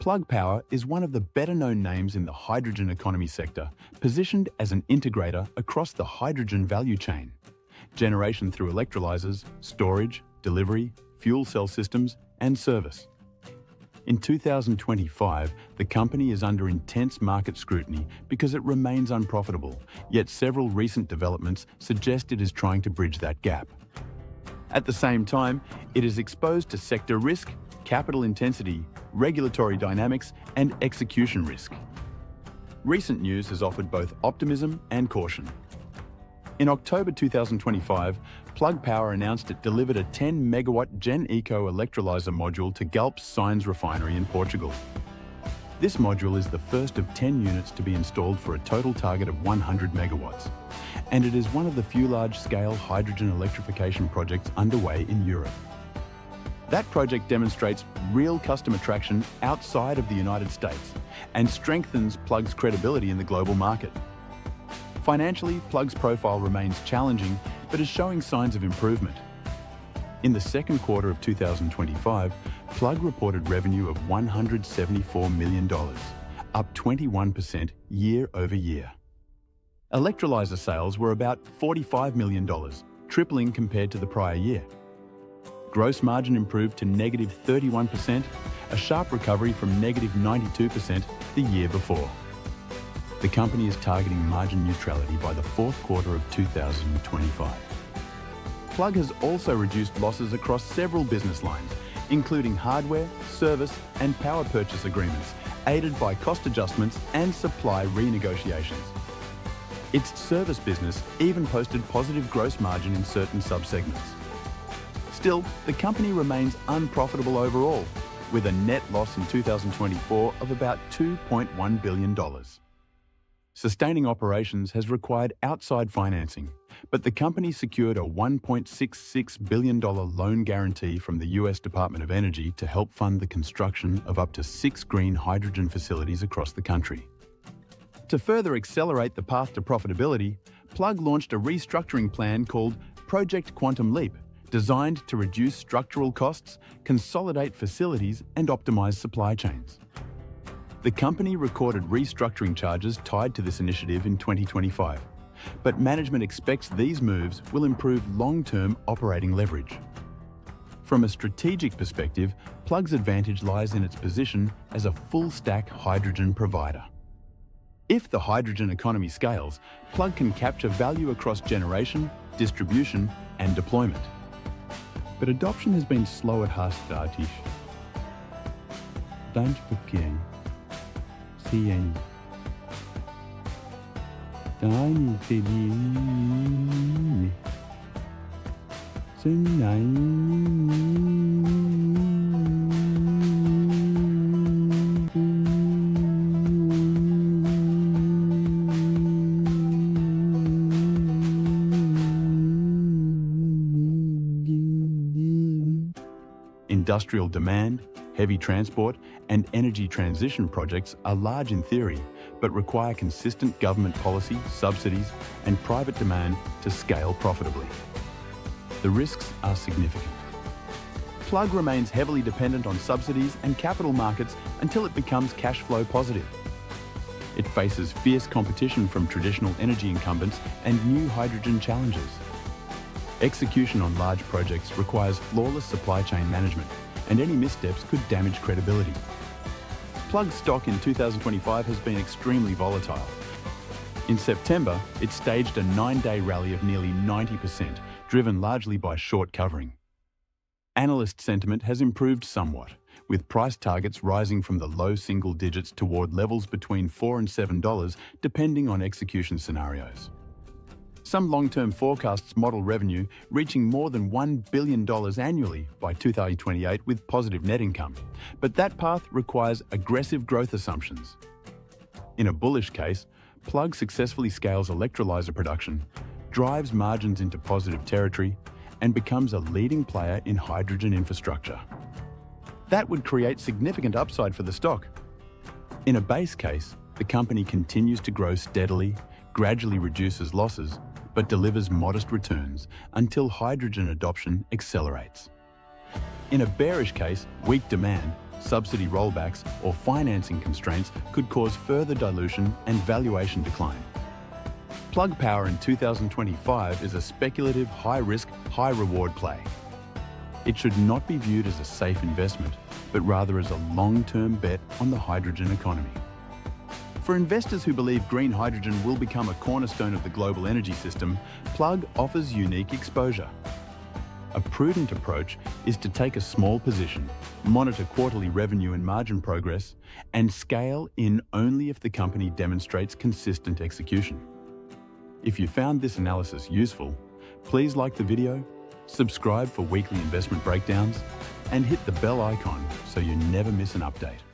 Plug Power is one of the better-known names in the hydrogen economy sector, positioned as an integrator across the hydrogen value chain. Generation through electrolyzers, storage, delivery, fuel cell systems, and service. In 2025, the company is under intense market scrutiny because it remains unprofitable, yet several recent developments suggest it is trying to bridge that gap. At the same time, it is exposed to sector risk, capital intensity, regulatory dynamics, and execution risk. Recent news has offered both optimism and caution. In October 2025, Plug Power announced it delivered a 10-megawatt Gen Eco electrolyzer module to Galp's Sines refinery in Portugal. This module is the first of 10 units to be installed for a total target of 100 megawatts, and it is one of the few large-scale hydrogen electrification projects underway in Europe. That project demonstrates real customer traction outside of the United States and strengthens Plug's credibility in the global market. Financially, Plug's profile remains challenging, but is showing signs of improvement. In the second quarter of 2025, Plug reported revenue of $174 million, up 21% year over year. Electrolyzer sales were about $45 million, tripling compared to the prior year. Gross margin improved to negative 31%, a sharp recovery from negative 92% the year before. The company is targeting margin neutrality by the fourth quarter of 2025. Plug has also reduced losses across several business lines, including hardware, service, and power purchase agreements, aided by cost adjustments and supply renegotiations. Its service business even posted positive gross margin in certain subsegments. Still, the company remains unprofitable overall, with a net loss in 2024 of about $2.1 billion. Sustaining operations has required outside financing, but the company secured a $1.66 billion loan guarantee from the US Department of Energy to help fund the construction of up to 6 green hydrogen facilities across the country. To further accelerate the path to profitability, Plug launched a restructuring plan called Project Quantum Leap, designed to reduce structural costs, consolidate facilities, and optimize supply chains. The company recorded restructuring charges tied to this initiative in 2025, but management expects these moves will improve long-term operating leverage. From a strategic perspective, Plug's advantage lies in its position as a full-stack hydrogen provider. If the hydrogen economy scales, Plug can capture value across generation, distribution, and deployment. But adoption has been slow at Hastatisch. Don't forget. CN. Deine Celine. Industrial demand, heavy transport, and energy transition projects are large in theory, but require consistent government policy, subsidies, and private demand to scale profitably. The risks are significant. Plug remains heavily dependent on subsidies and capital markets until it becomes cash flow positive. It faces fierce competition from traditional energy incumbents and new hydrogen challenges. Execution on large projects requires flawless supply chain management, and any missteps could damage credibility. Plug's stock in 2025 has been extremely volatile. In September, it staged a 9-day rally of nearly 90%, driven largely by short covering. Analyst sentiment has improved somewhat, with price targets rising from the low single digits toward levels between $4 and $7, depending on execution scenarios. Some long-term forecasts model revenue reaching more than $1 billion annually by 2028 with positive net income, but that path requires aggressive growth assumptions. In a bullish case, Plug successfully scales electrolyzer production, drives margins into positive territory, and becomes a leading player in hydrogen infrastructure. That would create significant upside for the stock. In a base case, the company continues to grow steadily, gradually reduces losses, but delivers modest returns until hydrogen adoption accelerates. In a bearish case, weak demand, subsidy rollbacks, or financing constraints could cause further dilution and valuation decline. Plug Power in 2025 is a speculative, high-risk, high-reward play. It should not be viewed as a safe investment, but rather as a long-term bet on the hydrogen economy. For investors who believe green hydrogen will become a cornerstone of the global energy system, Plug offers unique exposure. A prudent approach is to take a small position, monitor quarterly revenue and margin progress, and scale in only if the company demonstrates consistent execution. If you found this analysis useful, please like the video, subscribe for weekly investment breakdowns, and hit the bell icon so you never miss an update.